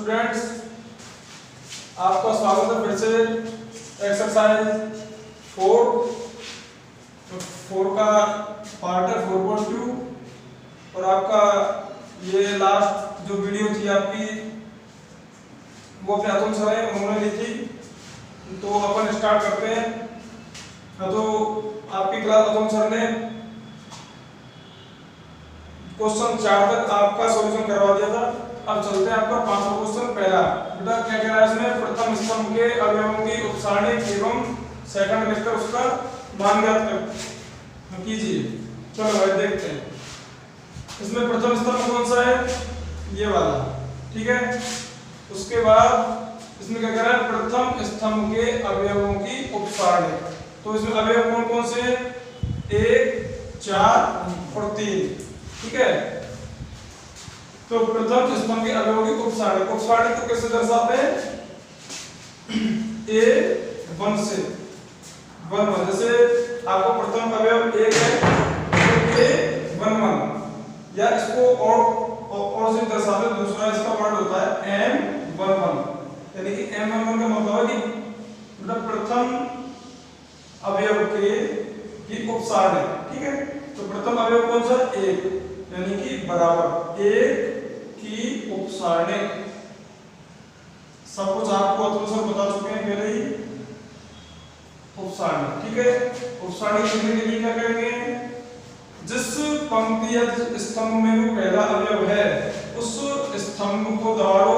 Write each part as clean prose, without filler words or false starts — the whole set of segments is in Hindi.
स्टूडेंट्स, आपका स्वागत है फिर से एक्सरसाइज 4 का पार्ट है 4.2 और आपका ये लास्ट जो वीडियो थी आपकी वो अपने अतुल सर है उन्होंने ली थी। तो अपन स्टार्ट करते हैं। तो आपकी क्लास अतुल सर ने क्वेश्चन 4 तक आपका सॉल्यूशन करवा दिया था। अब चलते हैं आपका 5वां क्वेश्चन। पहला बेटा क्या कह रहा है इसमें, प्रथम स्तंभ के अवयवों की उपसारणिक एवं सेकंड लिखकर उसका मान ज्ञात कर कीजिए। चलो भाई देखते हैं इसमें प्रथम स्तंभ कौन सा है, ये वाला, ठीक है। उसके बाद इसमें क्या कह रहा है, प्रथम स्तंभ के अवयवों की उपसारणिक। तो इसमें अवयव कौन कौन से हैं, 1, 4 और 3, ठीक है। तो प्रथम स्तंभ के अवयवों की उपसारणिक, उपसारणिक तो कैसे दर्शाते हैं, A1 से 1 जैसे आपको प्रथम अवयव 1 है तो A11, या इसको और से दर्शाते हैं, दूसरा इसका वर्ड होता है M11, यानी कि M11 का मतलब है कि मतलब प्रथम अवयव की उपसारणिक, ठीक है। तो प्रथम अवयव कौन सा, 1, यानी कि बराबर 1 की उपसारणिक। सब कुछ आपको अतुल सर बता चुके हैं पहले ही। उपसारणिक, ठीक है। उपसारणिक लिखने के लिए क्या करेंगे, जिस पंक्ति या जिस स्तंभ में वो पहला अवयव है उस स्तंभ को दबा लो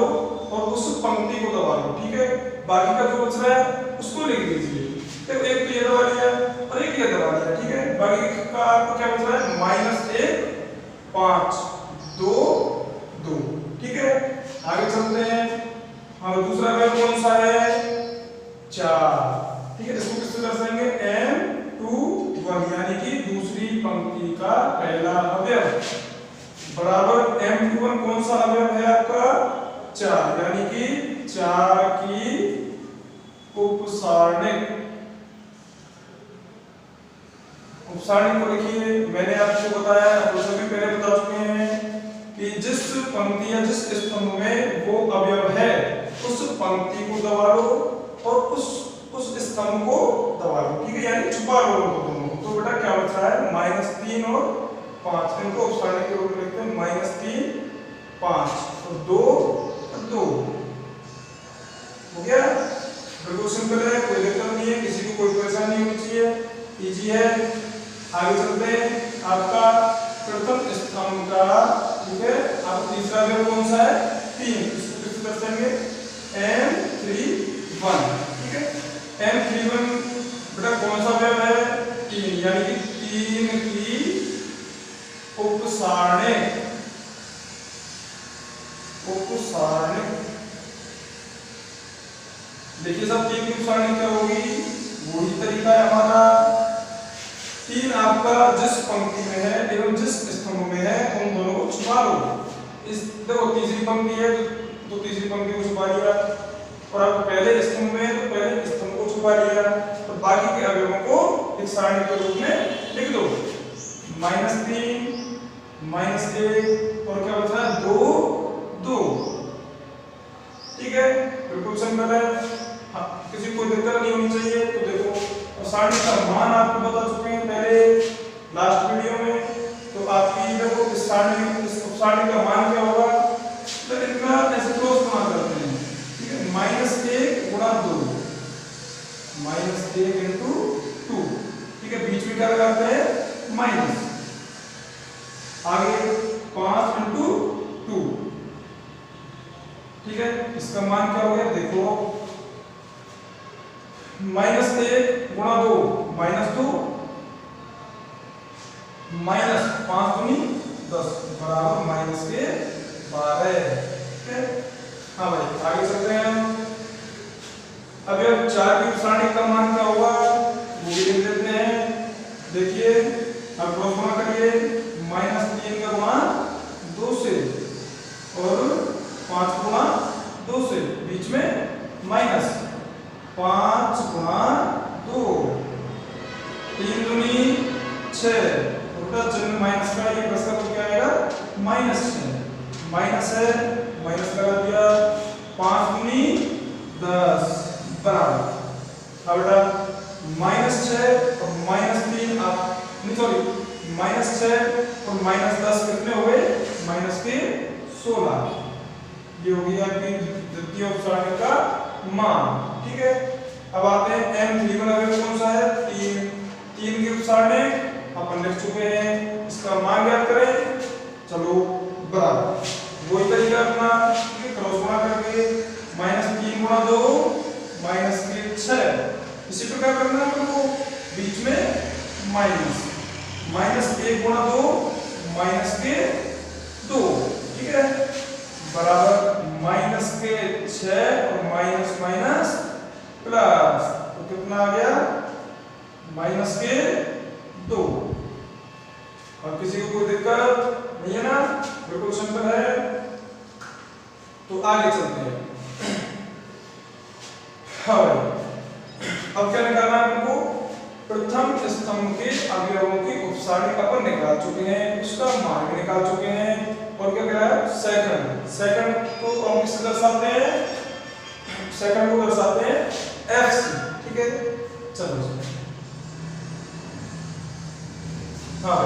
और उस पंक्ति को दबा लो, ठीक है। बाकी का जो बच रहा है उसको लिख दीजिए। तो एक तो ये दबा लिया और एक ये दबा लिया, ठीक है। बाकी का आपको क्या बच रहा है, -1 5 2 2, ठीक है। आगे चलते हैं। हाँ, दूसरा अवयव कौन सा है, 4, ठीक है। इसको किससे दर्शाएंगे, M21, यानी कि दूसरी पंक्ति का पहला अवयव बराबर M21 कौन सा अवयव है आपका, 4, यानी कि 4 की उपसारणिक। उपसारणिक को लिखिए। मैंने आपको बताया, तो सभी पहले बता चुके हैं कि जिस पंक्ति या जिस स्तंभ में वो अवयव है उस पंक्ति को दबा लो और उस स्तंभ को दबा लो, ठीक है, यानी छुपा लो उनको दोनों को। तो बेटा क्या बच रहा है, -3 और 5, इनको उपसारणिक के रूप में लिखते हैं, -3 5 और 2 2, हो गया। बिल्कुल सिंपल है, कोई दिक्कत नहीं है, किसी को कोई परेशानी नहीं होनी चाहिए, इजी है। आगे चलते हैं। आपका प्रथम स्तंभ का, ठीक है, अब तीसरा अवयव कौन सा है, 3, इसको किससे दर्शाएंगे, M31, ठीक है। M31 बेटा कौन सा अवयव है, 3, यानी कि 3 की उपसारणिक। देखिए सब 3 की उपसारणिक क्या होगी, वही तरीका है हमारा। 3 आपका जिस पंक्ति में है एवं जिस स्तंभ में है उन दोनों को छुपा लो। इस देखो तीसरी पंक्ति है तो तीसरी पंक्ति को छुपा लिया, और अब पहले स्तंभ में है तो पहले स्तंभ को छुपा लिया, और बाकी के अवयवों को एक सारणी के रूप में लिख दो। -3 -1 और क्या बचा है, 2 2, ठीक है। बिल्कुल सिंपल है, किसी को दिक्कत नहीं होनी चाहिए। तो देखो और सारणी का मान आपको बता चुके हैं पहले लास्ट वीडियो में। तो आपकी देखो इस सारणी का मान क्या होगा, तो इनका ऐसे क्रॉस मान करते हैं, ठीक है। -1 गुणा 2, -1 into 2, ठीक है। बीच में क्या लगाते हैं, माइनस। आगे 5 into 2, ठीक है। इसका मान क्या हो गया, देखो -1 गुणा 2 -2 -5 दूनी 10 बराबर -12, ठीक है। हाँ भाई आगे चलते हैं। अब यह 4 की उपसारणिक का मान क्या होगा, वो भी लिख देते हैं। देखिए अब क्रॉस गुणा करिए, -3 का गुणा 2 से और 5 गुणा 2 से, बीच में माइनस, 5 गुणा 2 3 दूनी 6, उल्टा चिन्ह माइनस का, ये बस का तो क्या आएगा, -6, माइनस है, माइनस लगा दिया, ये होगी आपकी द्वितीय अपसारणिक का मान। ठीक है, अब आते हैं m3 अवयव कौन सा है, 3 की अपसारणिक अपन लिख चुके हैं, इसका मान ज्ञात करें। चलो बराबर वही तरीका अपना, क्रॉस गुणा करके -3 गुणा 2 -6, इसी प्रकार करना है हमको, बीच में -1 गुणा 2 -2, ठीक है, बराबर -6 और माइनस माइनस प्लस, तो कितना आ गया -2। और किसी को कोई दिक्कत नहीं है ना, बिल्कुल सिंपल है। तो आगे चलते हैं। हाँ अब क्या निकालना है हमको, प्रथम स्तंभ के अवयवों की उपसारणिक अपन निकाल चुके हैं, उसका मान भी निकाल चुके हैं, और क्या कह रहा है सेकंड को हम किससे दर्शाते हैं, सेकंड को दर्शाते हैं f से। ठीक है, चलो हाँ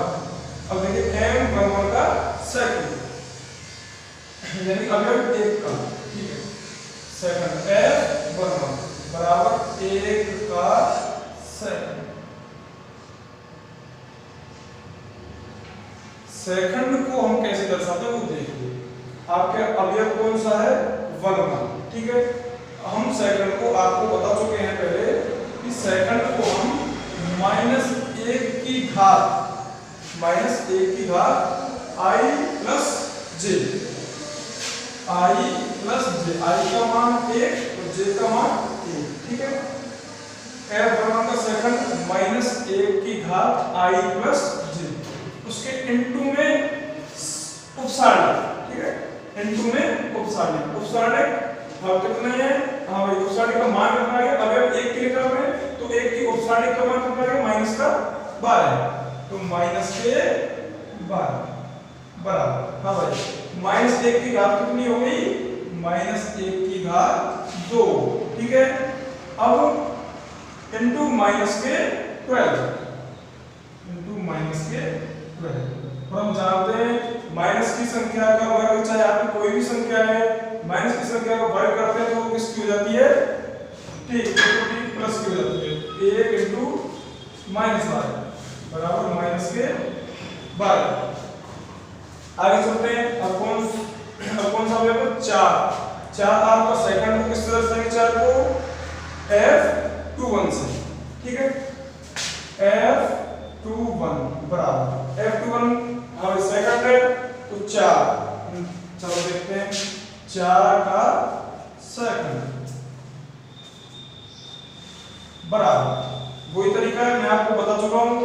अब देखिए m11 का सेकंड यानी अवयव 1 का, ठीक है, सेकंड f11 बराबर 1 का सेकंड। सेकंड को हम कैसे दर्शाते हैं वो देखिए, आपके अवयव कौन सा है 1, ठीक है। हम सेकंड को आपको बता चुके हैं पहले कि सेकंड को हम -1 की घात i प्लस j, i का मान 1 और j का मान 1, ठीक है। f11 का सेकंड -1 की घात i प्लस j, उसके इनटू में उपसारणिक, ठीक है, इनटू में उपसारणिक अब कितने हैं, हाँ भाई उपसारणिक का मान कितना है, अवयव 1 के लिए कर रहे हैं तो 1 की उपसारणिक का मान कितना है -12, तो -12 बराबर, हाँ भाई -1 की घात कितनी हो गई, -1 की घात 2, ठीक है। अब इनटू -12 और हम जानते हैं माइनस की संख्या का वर्ग, चाहे आपकी कोई भी संख्या है, माइनस की संख्या का वर्ग करते हैं तो वो किसकी हो जाती है, t प्लस की हो जाती है, 1 इनटू -12 बराबर -12। आगे चलते हैं, अब कौन सा अवयव, 4 आपका सेकंड को किस तरह से दर्शाएंगे, 4 को f21 से, ठीक है, f21 बराबर f21 हमारे सेकंड है तो 4, चलो देखते हैं 4 का सेकंड बराबर वही तरीका है, मैं आपको बता चुका हूं,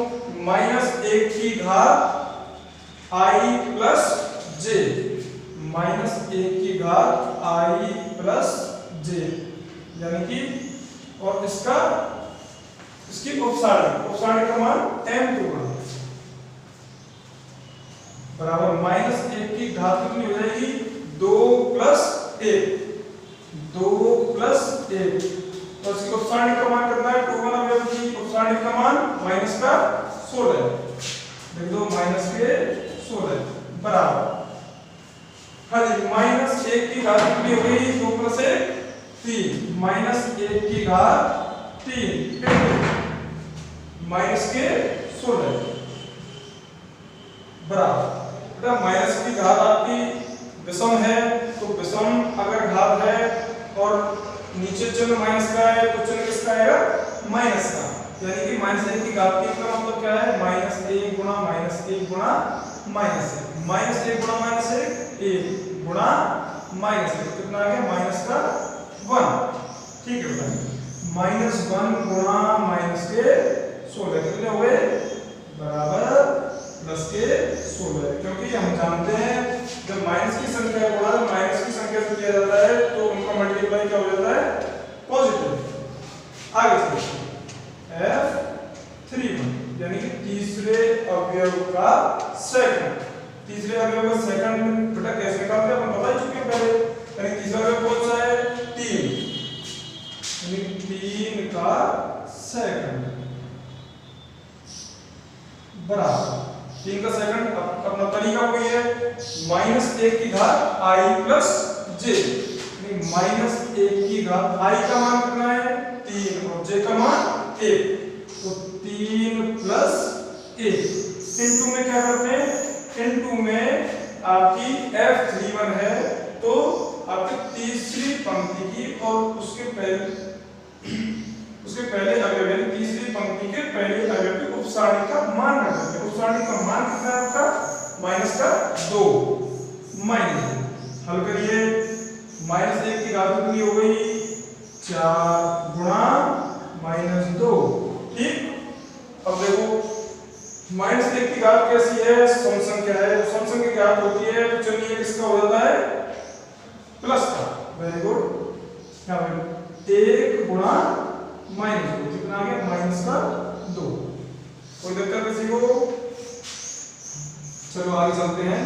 -1 की घात i प्लस j, -1 की घात i प्लस j, यानी कि और इसकी उपसारणिक का मान m21 बराबर -1 की घात कितनी हो जाएगी, 2 प्लस 1, तो इसकी उपसारणिक का मान कितना है, 21 अवयव की उपसारणिक का मान -16, देख दो -16 बराबर, हाँ जी, -1 की घात कितनी हो गई, 2 प्लस 1 3, -1 की घात 3 -16 बराबर, माइनस की घात आपकी विषम है तो विषम अगर घात है और नीचे चिन्ह माइनस का है तो चिन्ह किसका आएगा, माइनस का, यानी कि -1 की घात 3 का मतलब क्या है, -1 गुणा -1 गुणा -1, -1 गुणा -1 1 गुणा -1, कितना आ गया -1, ठीक है बेटा, -1 गुणा -16 कितने हो गए, बराबर +16, क्योंकि हम जानते हैं जब माइनस की संख्या गुणा माइनस की संख्या से किया जाता है तो उनका मल्टीप्लाई क्या हो जाता है, पॉजिटिव। आगे चलते हैं f31 यानी कि तीसरे अवयव का सेकंड, तीसरे अवयव का सेकंड बेटा कैसे निकालते हैं अपन बता ही चुके हैं पहले, यानी तीसरा अवयव कौन सा है, 3, यानी 3 का सेकंड बराबर 3 का सेकंड, अपना तरीका वही है, -1 की घात i plus j, J minus 1 की घात आई का मान कितना है 3 और जे का मान 1, तो 3 प्लस 1 इनटू में क्या करते हैं इनटू में आपकी F31 है तो आपकी तीसरी पंक्ति की और उसके पहले अवयव यानी तीसरी पंक्ति के पहले अवयव की उपसारणी का मान करते हैं। उपसारणी का मान कितना है आपका माइनस का 2 माइनस हल करिए माइनस 1 की घात कितनी हो गई 4 गुणा माइनस 2, ठीक। अब देखो माइनस 1 की घात कैसी है सम संख्या है, सम संख्या की घात होती है तो चलिए किसका हो जाता है प्लस का, वेरी गुड। क्या भाई 1 गुणा माइनस 2 कितना आ गया माइनस का 2, कोई दिक्कत किसी को? चलो आगे चलते हैं।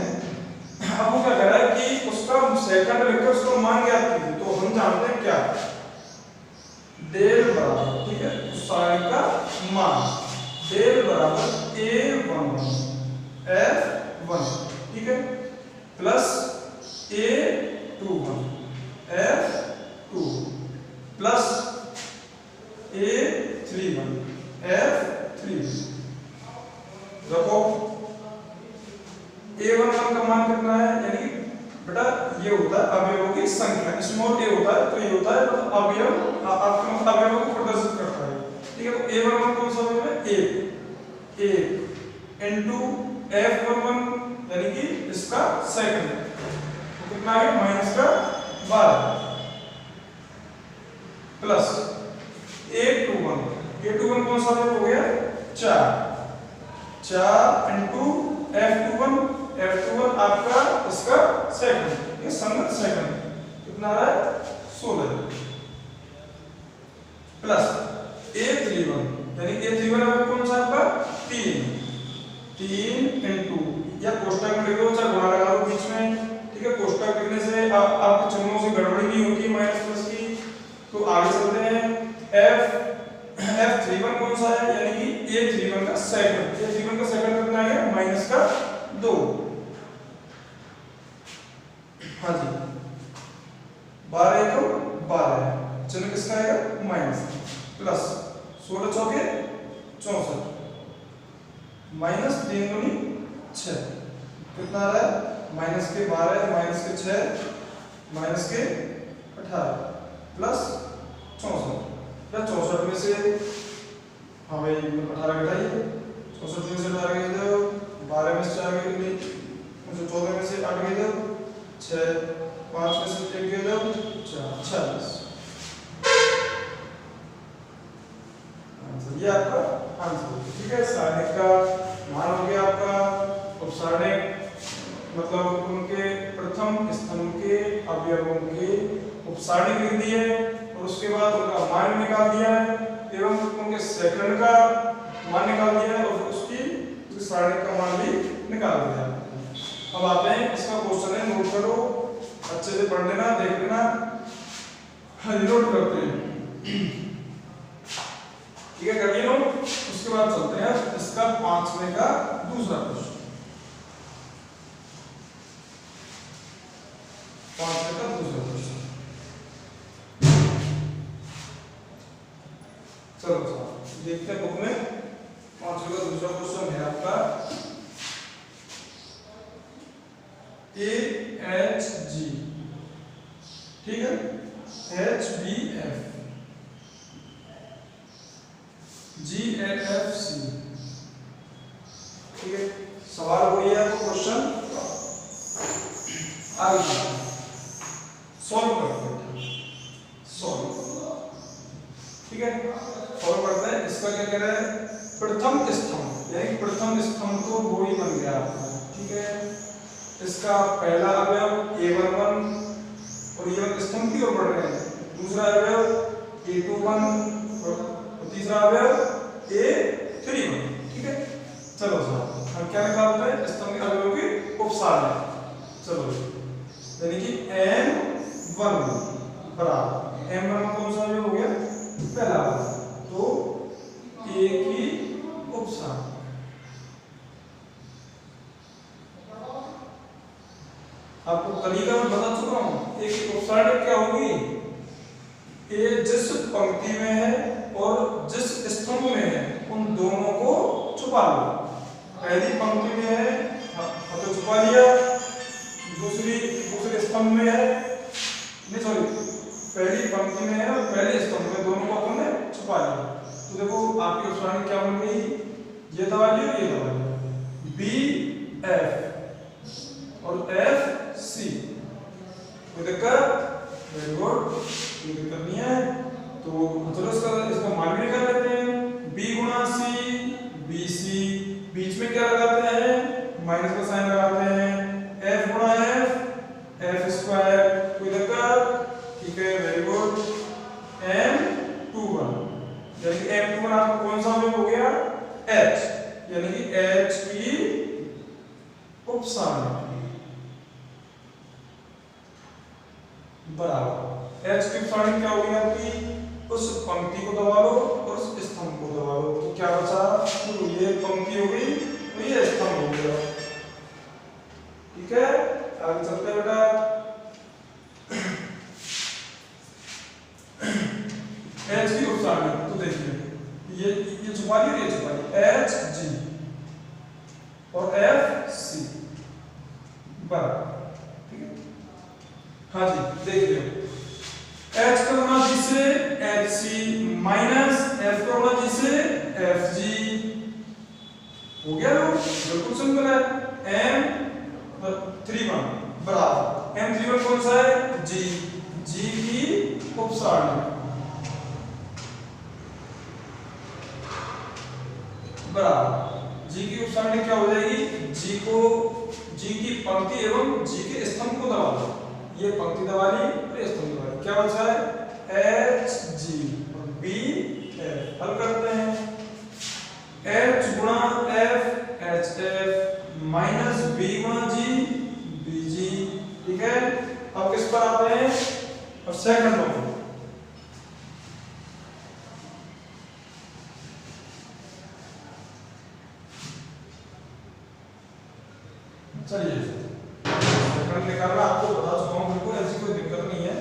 अब वो क्या कह रहा है कि उसका सेकंड लिखकर उसका मान ज्ञात कीजिए, तो हम जानते हैं क्या डेल बराबर, ठीक है, उपसारणी का मान डेल बराबर A11 F1, ठीक है, plus A21 F2 plus A31 F3। देखो A11 का मान कितना है यानी बेटा ये होता है अवयवों की संख्या, स्मॉल a होता है तो ये होता है मतलब अवयव आपका मतलब अवयवों को प्रदर्शित करता है, ठीक है। तो A11 कौन सा अवयव है 1 इनटू F11 यानी कि इसका सेकंड तो कितना है माइनस का 12 प्लस A21 कौन सा अवयव हो गया 4 इनटू F21 आपका इसका सेकंड, ये संगत सेकंड कितना आ रहा है 16 प्लस A31 यानी A31 अब कौन सा आपका 3 इनटू या कोष्टक में लिखो चाहे गुणा लगा दो बीच में, ठीक है। कोष्टक लिखने से आपके चिन्हों से गड़बड़ी नहीं होती माइनस प्लस की। तो आगे चलते हैं F31 कौन सा है यानी कि A31 का सेकंड कितना है माइनस का 2, हाँ जी 12 को 12 चिन्ह किसका आएगा माइनस प्लस 16 चौके 64 माइनस 3 दूनी 6 कितना आ रहा है माइनस के 12 माइनस के 6 माइनस के 18 प्लस 64 में से हाँ भाई 18 घटाइए 64 में से 18 गए दो 12 में से 4 गए नहीं 14 में से 8 गए दो 6 5 में से 1 गए दो 4 26 आंसर ये आपका आंसर, ठीक है। सारणिक का मान हो गया आपका उपसारणिक मतलब उनके प्रथम स्तंभ के अवयवों के उपसारणिक लिख दिए और उसके बाद उनका मान निकाल दिया है एवं उनके सेकंड का मान निकाल दिया है और उसकी सारणिक का मान भी निकाल दिया है। अब आते हैं इसका क्वेश्चन है, नोट करो अच्छे से पढ़ लेना देख लेना, नोट करते हैं, ठीक है करिए नोट। उसके बाद चलते हैं इसका 5वें का दूसरा प्रश्न, 5वें का दूसरा प्रश्न। चलो देखते हैं बुक में 5वें का दूसरा क्वेश्चन है आपका AHG, ठीक है, HBF GLFC, ठीक है। सवाल वही है तो क्वेश्चन आगे सॉल्व करते हैं, ठीक है सॉल्व करते हैं। इसका क्या कह रहा है प्रथम स्तंभ यानी प्रथम स्तंभ तो वो ही बन गया आपका, ठीक है। इसका पहला अवयव A11 और ये स्तंभ की ओर बढ़ रहे हैं, दूसरा अवयव A21 और तीसरा अवयव A31, ठीक है। चलो सर हम क्या निकालते हैं स्तंभ के अवयवों की उपसारणिक। चलो यानी कि M1 बराबर M1 कौन सा अवयव हो गया पहला वाला, तो A की उपसारणिक आपको तरीका मैं बता चुका हूँ, एक उपसारणिक क्या होगी, ए जिस पंक्ति में है और जिस स्तंभ में है उन दोनों को छुपा लो। पहली पंक्ति में है तो छुपा लिया, दूसरे स्तंभ में है, नहीं सॉरी, पहली पंक्ति में है और पहले स्तंभ में, दोनों को हमने छुपा लिया। तो देखो आपकी उपसारणिक क्या बन गई, ये दबा लियो, ये दबा लियो, बी एफ और एफ सी। कोई दिक्कत? वेरी गुड, कोई दिक्कत नहीं है। तो चलो इसका मान भी निकाल लेते हैं, बी गुणा सी बी सी, बीच में क्या लगाते हैं, माइनस का साइन लगाते हैं, एफ गुणा एफ एफ स्क्वायर। कोई दिक्कत? ठीक है, वेरी गुड। M21 यानी कि M21 आपका कौन सा अवयव हो गया, H, यानी कि H की उपसारणिक बराबर H की उपसारणिक क्या होगी आपकी, उस पंक्ति को दबा लो और उस स्तंभ को दबा लो। तो क्या बचा, तो ये पंक्ति हो गई तो ये स्तंभ हो गया। ठीक है, आगे चलते हैं बेटा। H की उपसारणिक तो देखिए ये छुपा ली, ये छुपा ली, H G और F C बराबर। ठीक है, हाँ जी देखिए, H का गुणा G से H C माइनस F का गुणा G से F G हो गया। लोग बिल्कुल सिंपल है। M31 बराबर M31 कौन सा है, G, G की उपसारणिक बराबर G की उपसारणिक क्या हो जाएगी, G की पंक्ति एवं G के स्तंभ को दबा दो। ये पंक्ति दबा ली और स्तंभ दबा ली, क्या बचा है, H G और B F। हल करते हैं, H गुणा F H F minus B गुणा G B G। ठीक है, अब किस पर आते हैं, अब सेकंड नंबर। चलिए सेकंड निकालना, आपको बता चुका हूं, बिल्कुल ऐसी कोई दिक्कत नहीं है।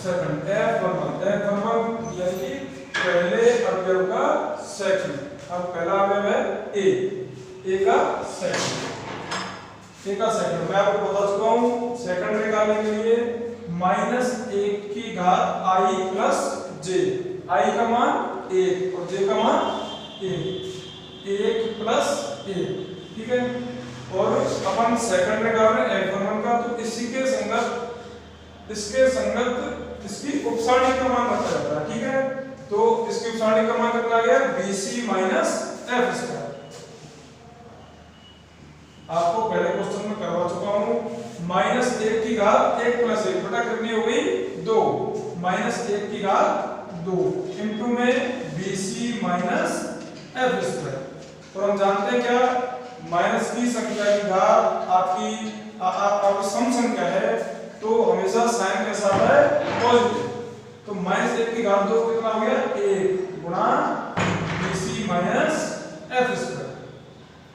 सेकंड F11 यानी कि पहले अवयव का सेकंड। अब पहला अवयव है ए का सेकंड, मैं आपको बता चुका हूं। सेकंड निकालने के लिए -1 की घात i प्लस j, i का मान 1 और j का मान 1 प्लस 1। ठीक है, और अपन सेकंड निकाल रहे हैं F11 का, तो इसके संगत इसकी उपसारणिक का मान रखा जाता है। ठीक है, तो इसकी उपसारणिक का मान कितना गया, BC माइनस F स्क्वायर। आपको पहले क्वेश्चन में करवा चुका हूं, -1 की घात 1 प्लस 1 बटा कितनी हो गई, 2, -1 की घात 2 इनटू में BC माइनस F स्क्वायर। और हम जानते हैं क्या, माइनस की संख्या की घात आपकी सम संख्या है, तो हमेशा साइन कैसा है, पॉजिटिव। तो -1 की घात 2 कितना हो गया, 1 गुणा BC माइनस F स्क्वायर।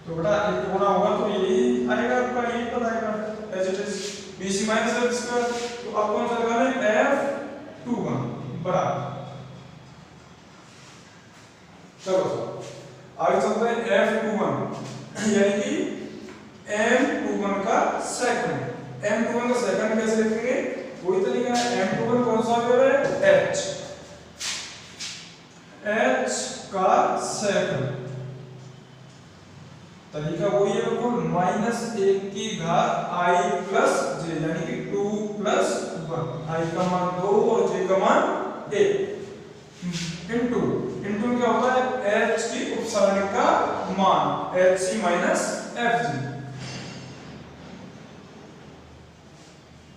तो बेटा 1 गुणा होगा तो यही आएगा आपका, यही पता आएगा as it is BC minus F square. तो अब कौन सा लगा रहे हैं, F21 बराबर। चलो आगे चलते हैं, F21 यानी कि M21 का सेकंड। M21 का सेकंड कैसे लिखेंगे, वही तरीका है। M21 कौन सा अवयव है, H का सेकंड। तरीका वही है बिल्कुल, -1 की घात i प्लस j यानी कि 2 प्लस 1, i का मान 2 और j का मान 1 इनटू क्या होता है, H की उपसारणिक का मान HC माइनस FG।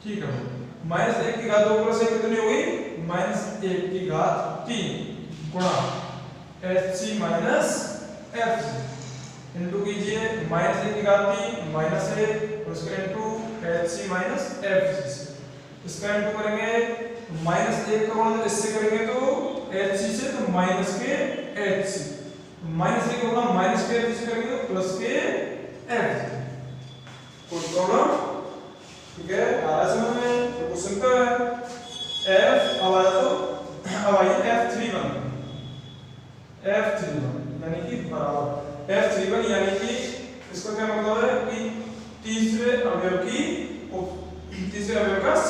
ठीक है, -1 की घात 2 प्लस 1 कितनी हो गई, -1 की घात 3 गुणा HC माइनस FG इनटू कीजिए, -1 की घात 3 माइनस 1 और इसका इनटू HC माइनस FG से, इसका इनटू करेंगे -1 का गुणा इससे करेंगे तो HC से, तो माइनस के HC, -1 का गुणा माइनस के HC से करेंगे तो प्लस के FG। कोई प्रॉब्लम? ठीक है, आ रहा है समझ में?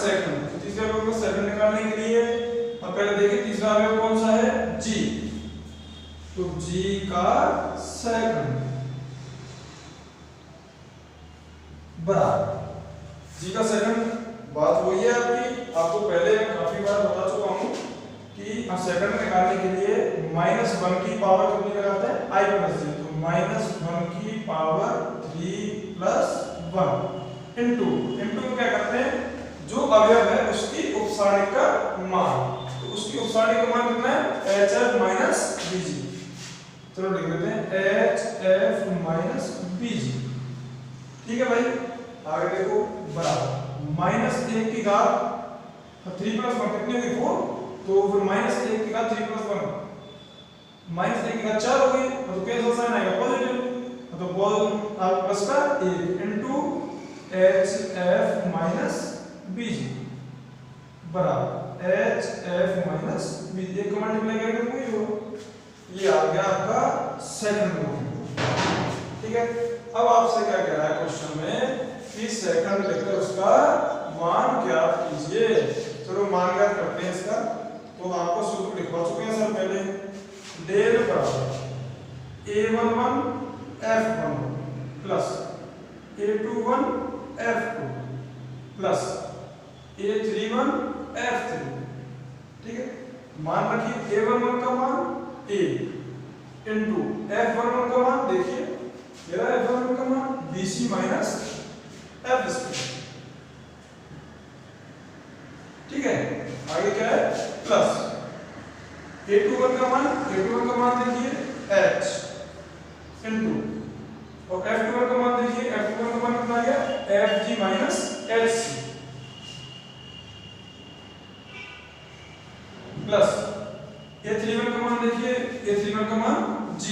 सेकंड। तो तीसरे अवयव का सेकंड निकालने के लिए अब पहले देखिए तीसरा अवयव कौन सा है, जी। तो जी का सेकंड बराबर जी का सेकंड। बात वही है आपकी, आपको पहले मैं काफी बार बता चुका हूं कि हम सेकंड निकालने के लिए -1 की पावर कितनी लगाते हैं, i + j। तो -1 की पावर 3 + 1 इनटू में क्या करते हैं, जो अवयव है उसकी उपसारणिक का मान। तो उसकी उपसारणिक का मान कितना है, hf - bg। चलो लिख देते हैं hf - bg। ठीक है भाई, आगे देखो बराबर -1 की घात 3 + 1 कितनी होगी, 4। तो फिर -1 की घात 3 + 1 -1 की घात 4 हो गई। तो कैसा साइन आएगा, पॉजिटिव। तो प्लस का 1 इनटू hf - bg बराबर hf - bg। एक का मल्टीप्लाई करेंगे तो वही होगा। ये आ गया आपका सेकंड लॉ। ठीक है, अब आपसे क्या कह रहा है क्वेश्चन में कि सेकंड लेकर उसका मान ज्ञात कीजिए। चलो मान ज्ञात करते हैं इसका। तो आपको सूत्र लिखवा चुके हैं सर पहले, डेल बराबर a11 f11 plus a21 f2 plus a31 f3। ठीक है, मान रखिए a11 का मान a इनटू f11 का मान, देखिए मेरा f11 का मान bc माइनस f स्क्वायर। ठीक है, आगे क्या है, प्लस a21 का मान देखिए h इनटू और f21 का मान देखिए, f21 का मान कितना आ गया, fg minus hc plus a31 का मान देखिए, a31 का मान g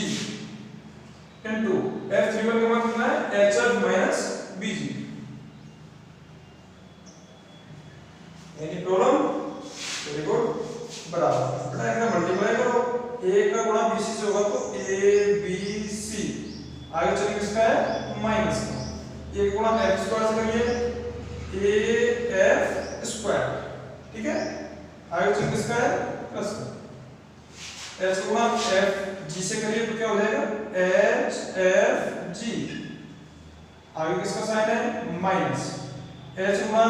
इनटू f31 का मान कितना है, hf minus bg। Any problem, very good. बराबर बेटा इनका मल्टीप्लाई करो, a का गुणा bc से होगा तो abc। आगे चलिए किसका है, माइनस का। एक गुणा f स्क्वायर से करिए af स्क्वायर। ठीक है, आगे चलिए किसका है, प्लस का। h गुणा f g से करिए तो क्या हो जाएगा, h f g। आगे किसका साइन है, माइनस। h गुणा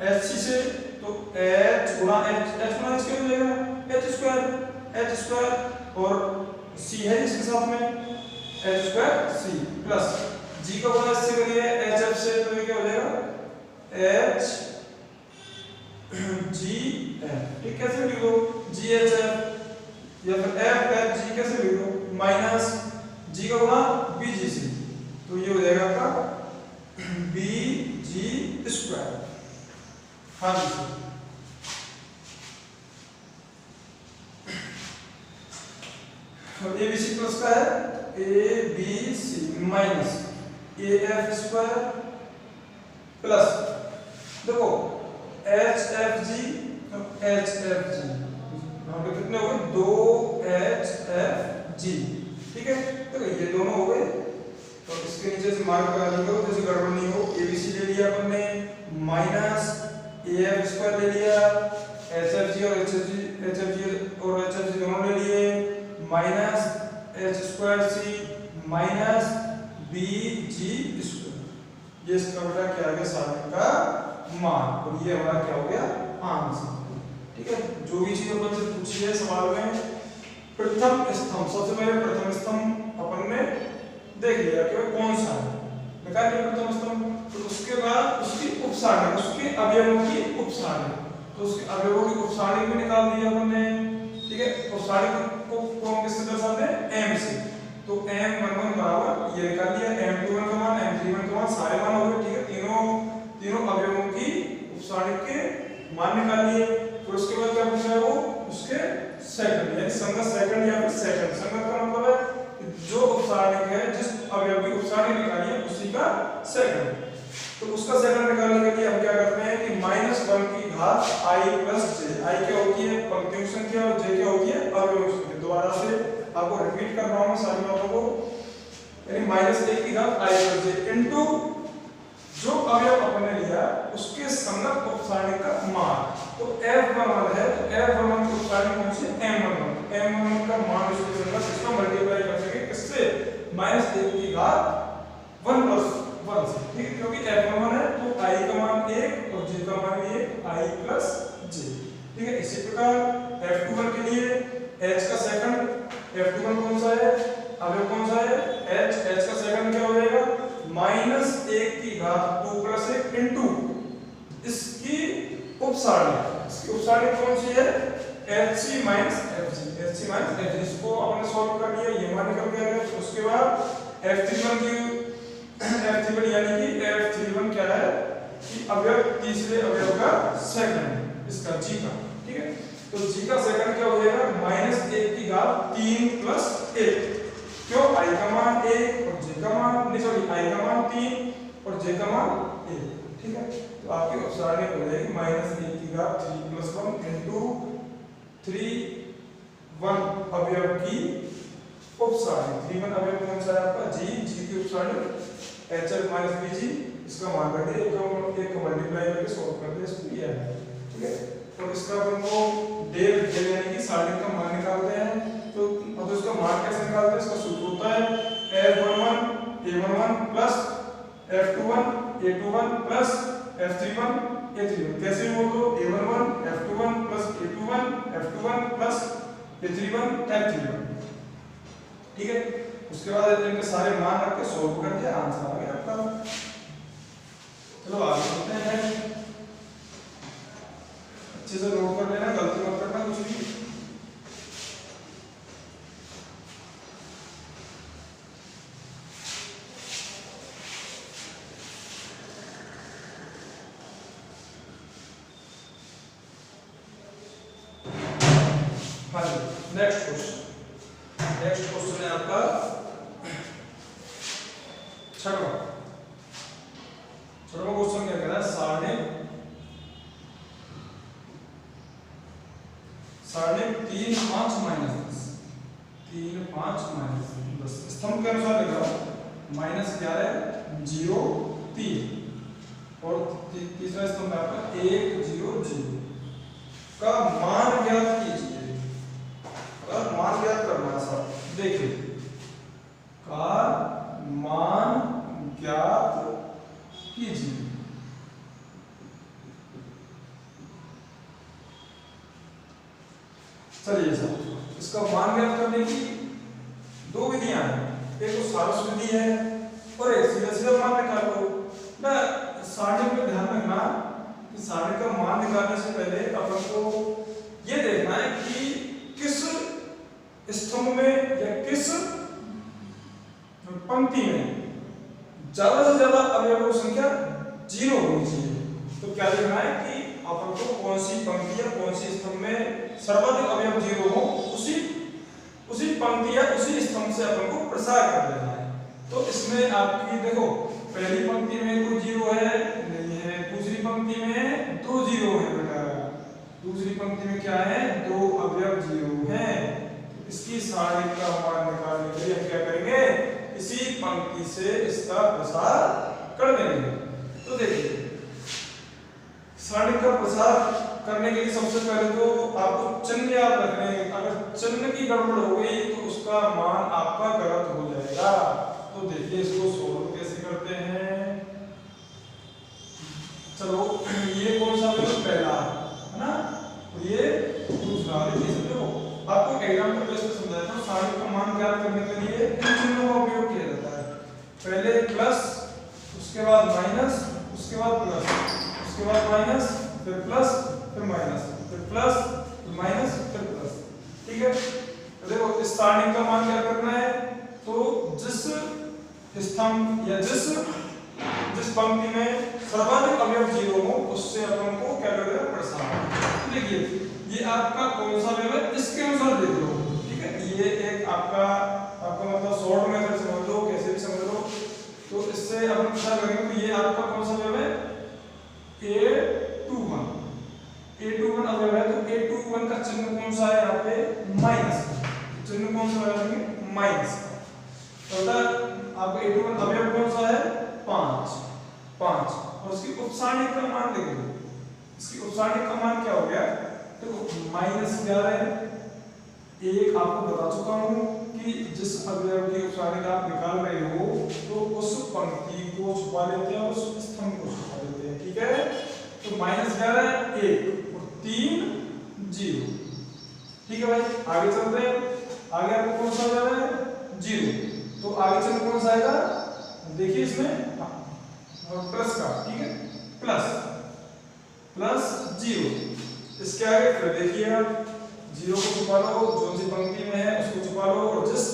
h c से तो h गुणा h क्या हो जाएगा, h स्क्वायर और c है इसके साथ में h square c plus g का गुणा इससे करिए hf से तो ये क्या हो जाएगा, h g f। ठीक, कैसे लिखो, g h f या फिर f f g कैसे लिखो, माइनस g का गुणा bg से तो ये हो जाएगा आपका bg स्क्वायर। हाँ जी, ABC प्लस का है ABC minus AF square plus देखो HFG यहाँ पे कितने हो गए, 2HFG। ठीक है, देखो ये दोनों हो गए। तो इसके नीचे से मार्क लगा देंगे जैसे गड़बड़ नहीं हो। ABC ले लिया अपन ने, माइनस AF स्क्वायर ले लिया, HFG और HFG दोनों ले लिए, minus h square c minus bg square. ये इसका बेटा क्या आ गया, साधन का मान। और ये हमारा क्या हो गया, आंसर। ठीक है, जो भी चीज अपन से पूछी है सवाल में, प्रथम स्तंभ, सबसे पहले प्रथम स्तंभ अपन ने देख लिया कि कौन सा है, निकाल लिया प्रथम स्तंभ। तो उसके बाद उसकी उपसारणिक, उसके अवयवों की उपसारणिक, तो उसके अवयवों की उपसारणिक भी निकाल दिया अपन ने। ठीक है, उपसारणिक को हम किससे दर्शाते हैं, m से। तो m11 बराबर ये निकाल लिया, m21 का मान, m31 का मान, सारे मान हो गए। ठीक है, तीनों अवयवों की उपसारणिक के मान निकाल लिए। फिर उसके बाद क्या पूछा है, वो उसके सेकंड यानी संगत सेकंड या फिर सेकंड। संगत का मतलब है जो उपसारणिक है, जिस अवयव की उपसारणिक निकाली है उसी का सेकंड। तो उसका सेकंड निकालने के लिए हम क्या करते हैं कि -1 की घात i + j। i क्या होती है, पंक्तियों की संख्या, और j क्या होती है, अवयवों की संख्या। दोबारा से आपको रिपीट कर रहा हूं सारी बातों को, यानी -1 की घात i + j इनटू जो अवयव अपन ने लिया उसके संगत उपसारणी का मान। तो F11 है तो F11 की उपसारणी कौन सी है M11। M11 का मान उसके संगत इसको मल्टीप्लाई कर सके किससे -1 की घात 1 + 1 से, ठीक है, क्योंकि F11 है तो I का मान 1 और J का मान भी 1, I + J, ठीक है। इसी प्रकार F21 के लिए H का सेकंड, F21 कौन सा है अवयव कौन सा है H का सेकंड क्या हो जाएगा -1 की घात 2 + 1 इनटू इसकी उपसारणी कौन सी है HC - FG, इसको आपने सॉल्व कर लिया, ये मान निकल गया। तो उसके बाद F31 यानी कि F31 क्या है कि अवयव तीसरे अवयव का सेकंड इसका G का, ठीक है। तो G का सेकंड क्या हो जाएगा -1 की घात 3 + 1, क्यों I का मान 1 और J का मान नहीं सॉरी I का मान 3 और J का मान 1, ठीक है। तो आपकी उपसारणी हो जाएगी -1 की घात 3 + 1 इनटू 3 अवयव की उपसारणी। 3 अवयव कौन सा है आपका G की उपसारणी HF - BG, इसका मान कर दिया, एक को मल्टीप्लाई करके सॉल्व कर दिया, इसको ये है, ठीक है। और इसका अपन को डेल यानी कि सारणी का मान निकालते हैं। तो अब इसका मान कैसे निकालते हैं, इसका सूत्र होता है F11 A11 plus F21 A21 plus F31 A31। कैसे बोल दो A11 F21 plus A21 F21 plus A31 F31, ठीक है। उसके बाद इनके सारे मान रख के सॉल्व कर दिया, आंसर आ गया आपका। चलो आगे चलते हैं, अच्छे से नोट कर लेना, गलती मत करना कुछ भी। नेक्स्ट क्वेश्चन है आपका छठवां क्वेश्चन क्या कह रहा है सारणी 3 5 -10 स्तंभ के अनुसार लिख रहा हूं -11 0 3 और तीसरा स्तंभ है आपका 1 0 0 का मान ज्ञात कीजिए। मान ज्ञात करना है सब, देखिए का मान ज्ञात कीजिए। चलिए सर, इसका मान ज्ञात करने की दो विधियां हैं, एक तो सारस विधि है और एक सीधा सीधा मान निकालो ना। सारणी में ध्यान रखना कि सारणी का मान निकालने से पहले अपन को यह देखना है कि किस स्तंभ में या किस पंक्ति में ज्यादा से ज्यादा अवयवों की संख्या 0 होनी चाहिए। तो क्या देखना है कि अपन को कौन सी पंक्ति या कौन सी स्तंभ में सर्वाधिक अवयव 0 हो, उसी पंक्ति या उसी स्तंभ से अपन को प्रसार कर देना है। तो इसमें आपकी देखो पहली पंक्ति में कोई 0 है नहीं है, दूसरी पंक्ति में 2 0 है बेटा, दूसरी पंक्ति में क्या है 2 अवयव 0 हैं। इसकी सारणी का मान निकालने के लिए हम क्या करेंगे, इसी पंक्ति से इसका प्रसार कर देंगे। तो देखिए सारणी का प्रसार करने के लिए सबसे पहले तो आपको चिन्ह याद रखने हैं, अगर चिन्ह की गड़बड़ हो गई तो उसका मान आपका गलत हो जाएगा। तो देखिए इसको सोल्व कैसे करते हैं। चलो ये कौन सा पहला है ना, ये दूसरा, आपको एग्जांपल बेस पे समझाता हूं। सारणी का मान ज्ञात करने के लिए इन चिन्हों का उपयोग किया जाता है, पहले प्लस, उसके बाद माइनस, उसके बाद प्लस, उसके बाद माइनस, फिर प्लस, फिर माइनस, फिर प्लस, फिर माइनस, फिर प्लस, ठीक है। तो देखो इस सारणी का मान ज्ञात करना है तो जिस स्तंभ या जिस पंक्ति में सर्वाधिक अवयव 0 हो उससे अपन को क्या कर देना प्रसार। देखिए ये आपका कौन सा अवयव है इसके अनुसार देख लो, ठीक है। ये एक आपका मतलब शॉर्ट मेथड समझ लो, कैसे भी समझ लो। तो इससे अपन पता करेंगे तो ये आपका कौन सा अवयव है A21 अवयव है। तो A21 का चिन्ह कौन सा है यहाँ पे माइनस, चिन्ह कौन सा है माइनस। तो आपका A21 अवयव कौन सा है 5। सारणी का मान क्या हो गया, देखो -11 एक आपको बता चुका हूं कि जिस अवयव की सारणी आप निकाल रहे हो तो उस पंक्ति को छुपा लेते हैं, उस स्तंभ को छुपा लेते हैं, ठीक है। तो -11 1 और 3 0, ठीक है भाई। आगे चलते हैं, आगे आपको कौन सा जाना है 0, तो आगे चल कौन सा आएगा देखिए इसमें प्लस का, ठीक है, प्लस 0, इसके आगे फिर देखिए आप 0 को छुपा लो, जो सी पंक्ति में है उसको छुपा लो, और जिस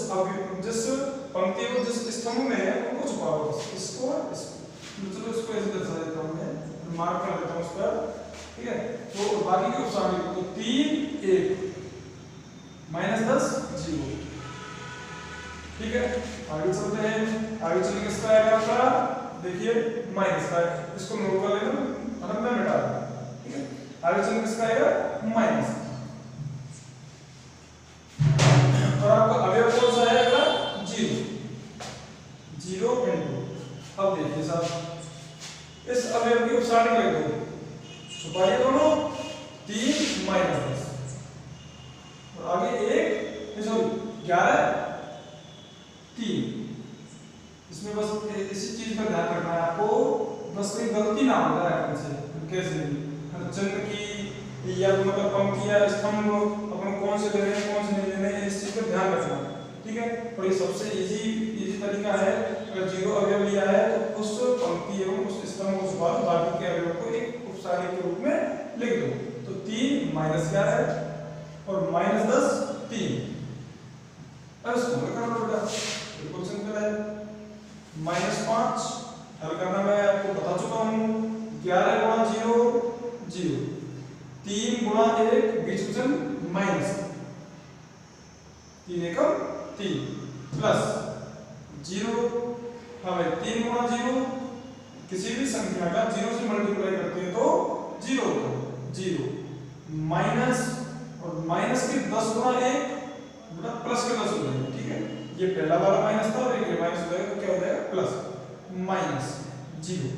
पंक्ति को जिस स्तंभ में है उनको छुपा लो, इसको चलो इसको ऐसे दर्शा देता हूं मैं, मार्क कर देता हूं उस पर, ठीक है। तो बाकी की उपसारणी को 3 1 -10 0, ठीक है। आगे चलते हैं, आगे चलने किसका आएगा आपका देखिए माइनस का, इसको नोट कर लेना, मतलब मैं मिटा दूं, ठीक है। आगे चलने किसका आएगा माइनस, और आपका अवयव कौन सा है अगला 0 इनटू, अब देखिए साहब इस अवयव की उपसारणी लिख दो, छुपाइए दोनों 3 -10 और आगे 1 सॉरी 11 3, इसमें बस इसी चीज पर ध्यान रखना है आपको, बस कोई गलती ना हो जाए अपन से कैसे भी, चिन्ह की या मतलब पंक्ति या स्तंभ अपन कौन से लेने हैं कौन से नहीं लेने, इस चीज पर ध्यान रखना, ठीक है। और ये सबसे इजी तरीका है, अगर 0 अवयव लिया है तो उस पंक्ति एवं उस स्तंभ को छुपा दो, बाकी के अवयव को एक उपसारणी के रूप में लिख दो। तो 3 -11 और -10 3, अब इसको हल करना बेटा, बिल्कुल सिंपल है। -5 हल करना मैं आपको बता चुका हूं, 11 गुणा 0 0, 3 गुणा 1 बीच वचन माइनस, 3 एकम 3 प्लस 0, हाँ भाई 3 गुणा 0, किसी भी संख्या का 0 से मल्टीप्लाई करते हैं तो 0 होगा, 0 माइनस, और माइनस के 10 गुणा 1 प्लस के 10 हो जाएगा, ठीक है। ये पहला वाला माइनस था और ये माइनस हो जाएगा, तो क्या हो जाएगा प्लस माइनस 0,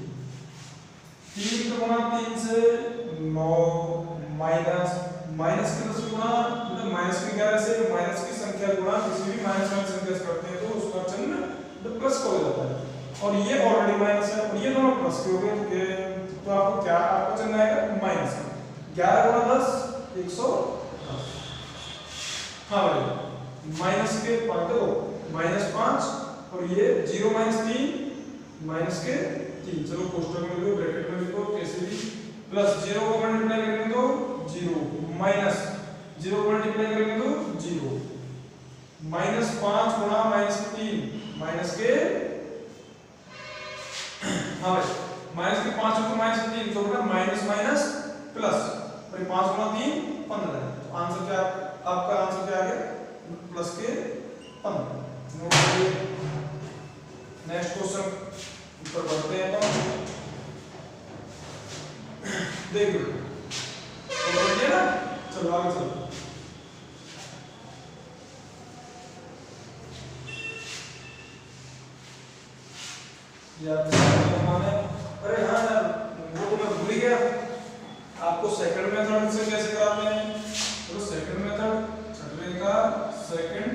3 गुणा 3 से 9 माइनस के 10 गुणा मतलब माइनस के 11 से माइनस की संख्या गुणा किसी भी माइनस संख्या से करते हैं तो उसका चिन्ह प्लस का हो जाता है, और ये ऑलरेडी माइनस है और ये दोनों प्लस के हो गए, तो आपको क्या आपका चिन्ह आएगा माइनस का। 11 गुणा 10 110, हाँ भाई माइनस के 5 दो -5 और ये 0 -3 माइनस के 3, चलो कोष्ठक में लिखो ब्रैकेट में लिखो कैसे भी, प्लस 0 को मल्टीप्लाई करेंगे तो 0 माइनस 0 को मल्टीप्लाई करेंगे तो 0, -5 गुणा -3 माइनस के, हाँ भाई माइनस के 5 को -3 तो बेटा माइनस माइनस प्लस, और 5 गुणा 3 15, तो आंसर क्या आपका आंसर क्या आ गया प्लस के 15। नेक्स्ट क्वेश्चन ऊपर बढ़ते हैं अपन, देख लो तो बढ़िए ना, चलो आगे चलो। यार अरे हाँ यार वो तो मैं भूल गया, आपको सेकंड मेथड से कैसे कराते हैं, तो सेकंड मेथड छठवें का सेकंड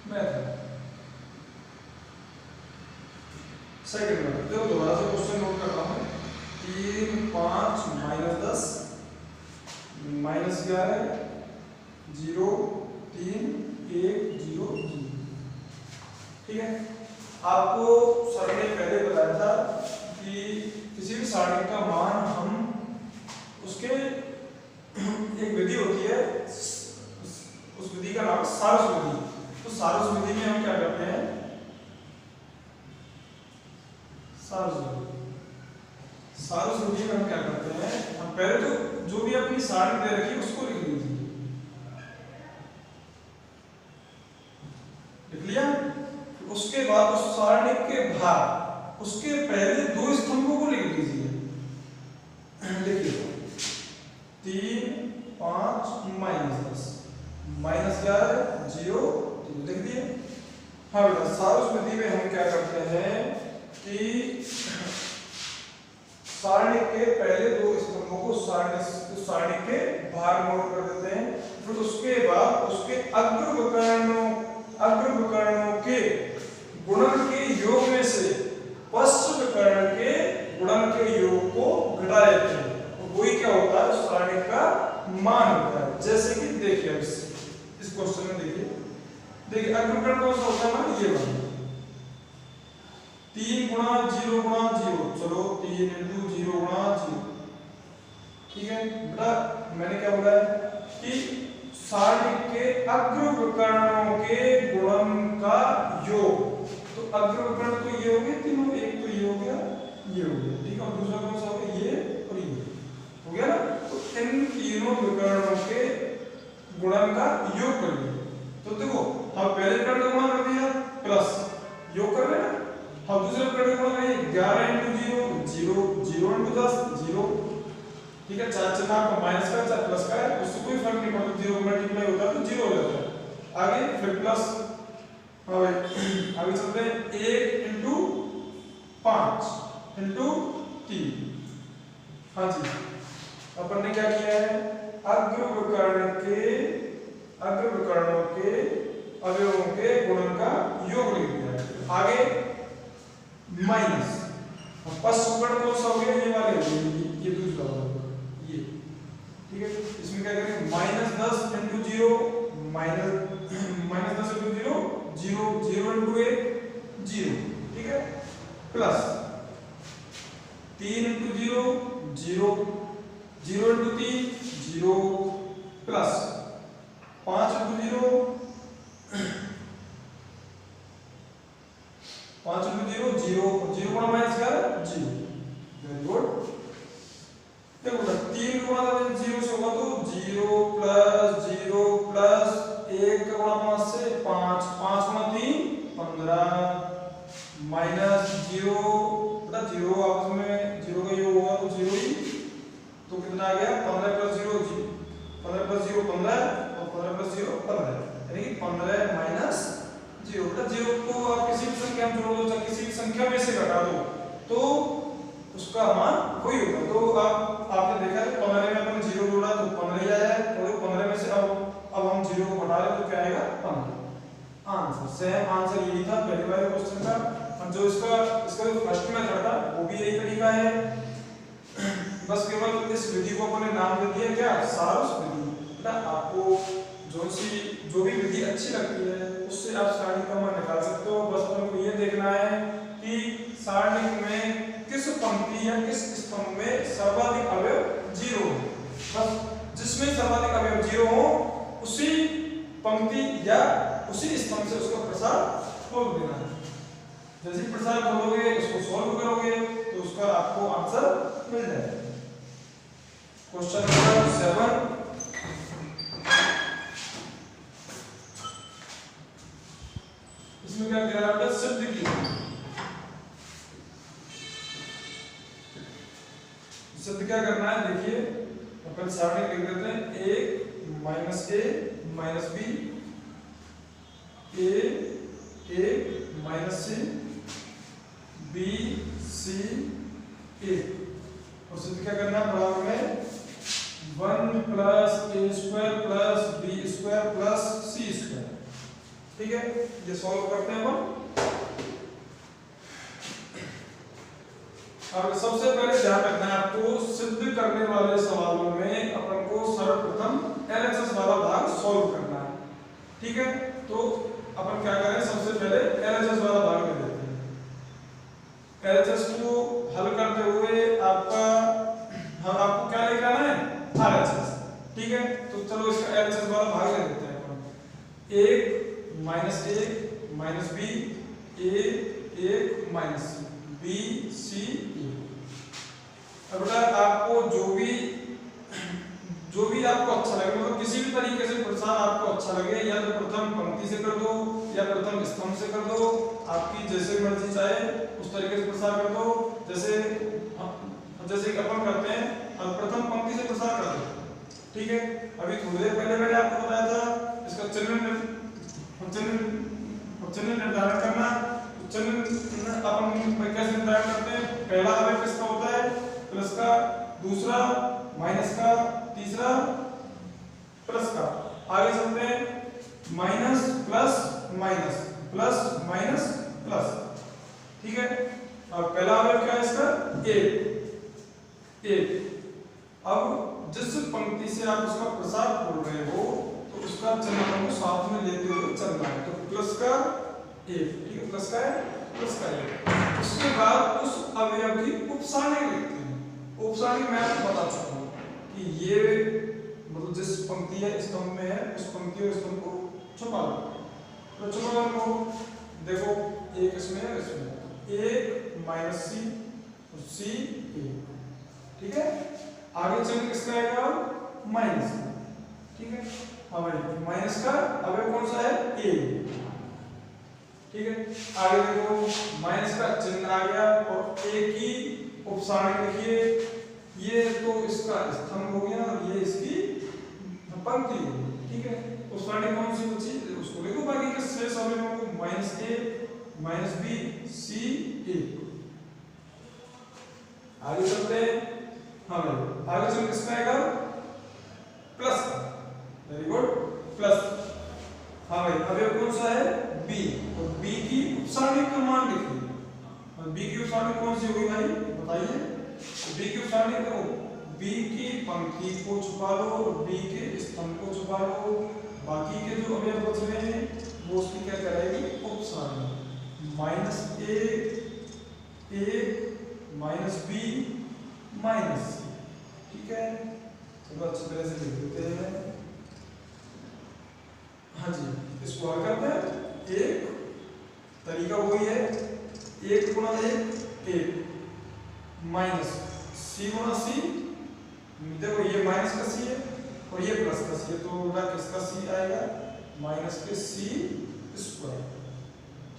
मेथड, सेकंड मेथड देखो दोबारा से क्वेश्चन नोट करता हूं, 3 5 -10 -11 0 3 1 0 0, ठीक है। आपको सर ने पहले बताया था कि किसी भी सारणी का मान हम उसके एक विधि होती है, उस विधि का नाम सारस विधि, तो सारस विधि में हम क्या करते हैं, सारस विधि में हम क्या करते हैं, हम पहले तो जो भी अपनी सारणी दे रखी है उसको लिख लीजिए, लिख लिया, उसके बाद उस सारणी के भाग उसके पहले 2 स्तंभों को लिख लीजिए, देखिए 3 5 -10 -11 0 लिख दिए। हाँ बेटा सारस विधि में हम क्या करते हैं कि सारणी के पहले दो स्तंभों को सारणी के बाहर नोट कर देते हैं। फिर उसके बाद उसके अग्र विकर्णों के गुणन के योग में से पश्च विकर्ण के गुणन के योग को घटा देते हैं। वही क्या होता है, सारणी का मान होता है। जैसे कि देखिए इस क्वेश्चन में देखिए अग्र विकर्ण कौन सा होता है ना, ये वाला 3 गुणा 0 गुणा 0, चलो 3 इंटू 0 गुणा 0, ठीक है बेटा। मैंने क्या बोला है कि सारणी के अग्र विकर्णों के गुणन का योग, तो अग्र विकर्ण तो ये हो गए तीनों, एक तो ये हो गया, ये हो गया, ठीक है, और दूसरा कौन सा हो गया, ये और ये हो गया ना। तो इन तीनों विकर्णों के गुणन का योग कर लिया। तो देखो हम पहले विकर्ण का गुणन कर दिया प्लस योग कर रहे हैं, हम दूसरे विकर्ण का गुणन करेंगे 11 इंटू 0 0 इंटू 10 0, ठीक है। चार चिन्ह आपका माइनस का चाहे प्लस का है, उससे कोई फर्क नहीं पड़ता, 0 मल्टीप्लाई होता है तो 0 हो जाता है। आगे फिर प्लस, हाँ भाई आगे चलते हैं 1 इंटू 5 इंटू 3, हाँ जी। अपन ने क्या किया है, अग्र विकर्णों के अवयवों के गुणन का योग लिख दिया है। आगे माइनस, पश्च विकर्ण कौन सा हो गया, ये वाले हो गए, ये दूसरा वाला ये, ठीक है। इसमें क्या करेंगे -10 इंटू 0 -10 इंटू 0 0 0 इंटू 1 0, ठीक है, plus 3 into 0 0 0 into 3 0, plus 5 into 0 5 into 0 0 0 गुणा माइनस क्या है 0, वेरी गुड। देखो 3 गुणा 0 से होगा तो 0 प्लस 0 प्लस 1 का गुणा 5 से 5 5 गुणा 3 15 माइनस 0 बेटा 0 आपस में 0 का योग होगा तो 0 ही, तो कितना आ गया 15 प्लस 0 15 प्लस 0 15 और 15 प्लस 0 15, यानी कि 15 माइनस 0। बेटा 0 को आप किसी भी संख्या में जोड़ दो, चाहे किसी भी संख्या में से घटा दो तो उसका मान वही होगा। तो आपने देखा है 15 में अपन 0 जोड़ा तो 15 ही आया है, और 15 में से अब हम 0 को घटा रहे तो क्या आएगा 15। आंसर सेम आंसर यही था पहले वाले क्वेश्चन का, और जो इसका जो फर्स्ट मेथड था वो भी यही तरीका है। बस केवल इस विधि को अपने नाम दे दिया क्या, सारोस विधि। बेटा आपको जो भी विधि अच्छी लगती है उससे आप सारणी का मान निकाल सकते हो। बस अपन को ये देखना है कि सारणी में किस पंक्ति या किस स्तंभ में सर्वाधिक अवयव 0 हो। बस जिसमें सर्वाधिक अवयव 0 हो उसी पंक्ति या उसी स्तंभ से उसका प्रसार खोल देना है। जैसे प्रसार खोलोगे उसको सॉल्व करोगे तो उसका आपको आंसर मिल जाएगा। क्वेश्चन नंबर 7, इसमें क्या कह रहा है, सिद्ध की सिद्ध क्या करना है, देखिए अपन सारणी लिख देते हैं 1 minus a minus b, a minus c, b c a, और सिद्ध क्या करना है बराबर में 1 plus a square plus b square plus c square, ठीक है। ये सॉल्व करते हैं अपन। अब सबसे पहले ध्यान रखना है आपको, सिद्ध करने वाले सवालों में अपन को सर्वप्रथम LHS वाला भाग सॉल्व करना है, ठीक है। तो अपन क्या करें, सबसे पहले LHS वाला भाग ले लेते हैं। LHS को हल करते हुए आपको क्या लेके आना है, RHS, ठीक है। तो चलो इसका LHS वाला भाग ले लेते हैं अपन। 1 minus a minus b, a 1 minus c, b c a। अब बेटा आपको जो भी आपको अच्छा लगे, मतलब किसी भी तरीके से प्रसार आपको अच्छा लगे, या तो प्रथम पंक्ति से कर दो या प्रथम स्तंभ से कर दो, आपकी जैसे मर्जी चाहे उस तरीके से प्रसार कर दो। जैसे अपन करते हैं, हम प्रथम पंक्ति से प्रसार कर दो, ठीक है। अभी थोड़ी देर पहले मैंने आपको बताया था इसका चिन्ह निर्धारण करना। चिन्ह अपन कैसे निर्धारण करते हैं, पहला अवयव किसका होता है, प्लस का, दूसरा माइनस का, तीसरा प्लस का। आगे चलते हैं minus plus minus plus minus plus, ठीक है। अब पहला अवयव क्या है इसका, एक एक। अब जिस पंक्ति से आप उसका प्रसार बोल रहे हो तो उसका चिन्ह को साथ में लेते हुए चलना है। तो प्लस का एक, ठीक है, प्लस का है, प्लस का एक। उसके बाद उस अवयव की उपसारणी लिखते हैं। उपसारणी मैं आपको बता चुका हूं कि ये मतलब जिस पंक्ति है स्तंभ में है उस पंक्ति और स्तंभ को छुपा लो। तो छुपा लो, देखो एक इसमें है, इसमें एक माइनस सी और सी एक, ठीक है। आगे चिन्ह किसका आएगा, माइनस, ठीक है। अब माइनस का अवयव कौन सा है, ए, ठीक है। आगे देखो माइनस का चिन्ह आ गया और ए की उपसारणी लिखिए। ये तो इसका स्तंभ हो गया और ये इसकी पंक्ति हो गई, ठीक है। उपसारणी कौन सी बची उसको लिखो, बाकी के शेष अवयवों को माइनस ए माइनस बी सी ए। आगे चलते हैं, हाँ भाई आगे चल किसका आएगा, प्लस का, वेरी गुड, प्लस। हाँ भाई अवयव कौन सा है, बी, और बी की उपसारणी का मान लिखिए। और बी की उपसारणी कौन सी होगी भाई बताइए। बी की उपसारणी देखो, बी की पंक्ति को छुपा लो और बी के स्तंभ को छुपा लो, बाकी के जो अवयव बच रहे हैं वो उसकी क्या कराएगी, उपसारणी। माइनस ए माइनस बी माइनस सी, ठीक है। चलो अच्छी तरह से लिख देते हैं। हाँ जी, इसको हल करते हैं। एक तरीका वही है, एक गुणा एक माइनस सी गुणा सी। देखो ये माइनस का सी है और ये प्लस का सी है, तो ना किसका सी आएगा, माइनस के सी स्क्वायर,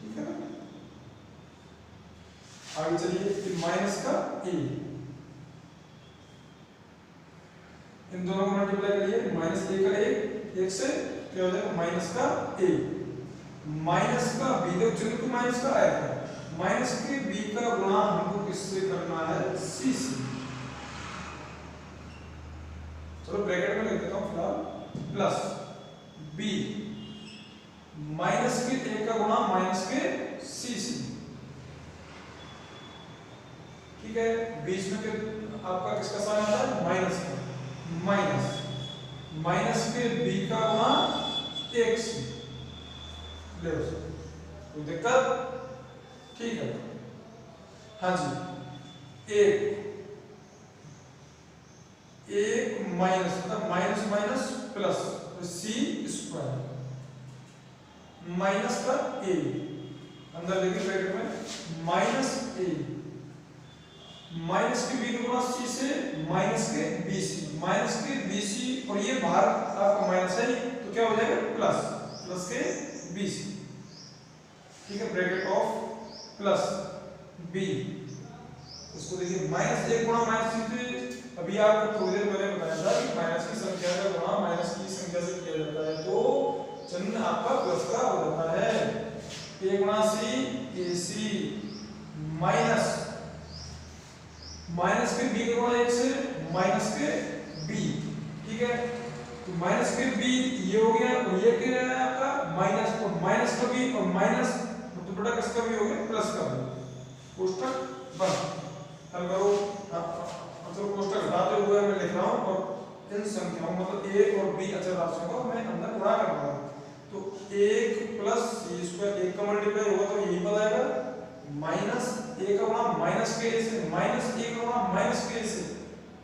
ठीक है ना। आगे चलिए माइनस का ए, इन दोनों को मल्टीप्लाई करिए। माइनस ए का एक से क्या हो जाएगा, माइनस का ए, माइनस का बी, देखो चिन्ह तो माइनस का आया था, माइनस के बी का गुणा हमको किससे करना है, सी से। चलो ब्रैकेट में लिख देता हूं फिलहाल, प्लस बी माइनस के ए का गुणा माइनस के सी से, ठीक है। बीच में आपका किसका साइन आता है, माइनस का, माइनस के बी का गुणा एक से, ले कोई दिक्कत, ठीक है। हाँ जी, एक माइनस मतलब माइनस माइनस प्लस सी स्क्वायर, माइनस का ए अंदर लेके ब्रैकेट में, माइनस ए माइनस के बी गुणा सी से माइनस के बी सी, माइनस के बी सी, और ये बाहर आपका माइनस है तो क्या हो जाएगा, प्लस के बी सी, ठीक है। ब्रैकेट ऑफ प्लस बी, इसको देखिए माइनस एक गुणा माइनस सी से, अभी आपको थोड़ी देर पहले बताया था कि माइनस की संख्या का गुणा माइनस की संख्या से किया जाता है तो चिन्ह आपका प्लस का हो जाता है। ए गुणा सी ए सी माइनस माइनस के बी गुणा एक से माइनस के बी, ठीक है। तो माइनस के बी ये हो गया और ये क्या है आपका माइनस, और माइनस का बी और माइनस तो बड़ा किसका भी हो गया, प्लस का भी, कोष्टक बंद। हल करो, मतलब कोष्टक हटाते हुए मैं लिख रहा हूं और इन संख्याओं मतलब a और b अचर राशियों का मैं अंदर गुणा कर रहा हूं। तो 1 प्लस सी स्क्वायर, 1 का मल्टीप्लाई होगा तो यही पद आएगा, माइनस a का गुणा माइनस के a से, माइनस a का गुणा माइनस के a से,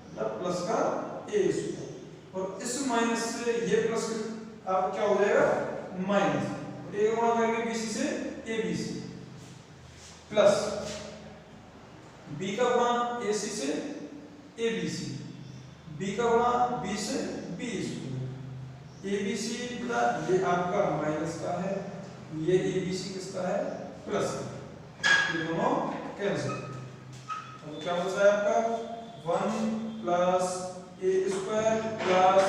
मतलब प्लस का a स्क्वायर, और इस माइनस से ये प्लस आप क्या हो जाएगा, माइनस a का गुणा करेंगे bc से abc, प्लस b का गुणा ac से abc, b का गुणा b से b स्क्वायर, abc बता ये आपका माइनस का है, ये abc किसका है, प्लस का, ये दोनों कैंसिल। अब क्या बचा है आपका 1 plus a square plus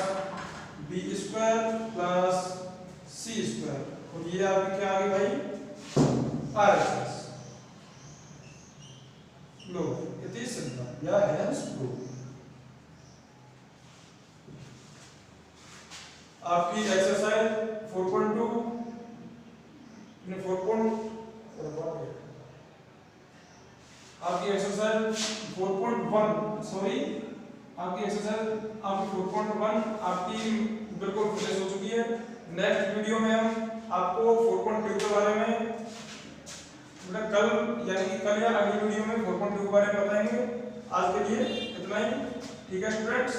b square plus c square, और ये आपकी क्या आ गई भाई, r लो इतनी संख्या या है आपकी एक्सरसाइज 4.2 आपकी एक्सरसाइज 4.1 सॉरी आपकी एक्सरसाइज आपकी 4.1 आपकी बिल्कुल फिनिश हो चुकी है। नेक्स्ट वीडियो में हम आपको 4.2 के बारे में मतलब कल यानी कि कल या अगली वीडियो में 4.2 के बारे में बताएंगे। आज के लिए इतना ही, ठीक है स्टूडेंट्स।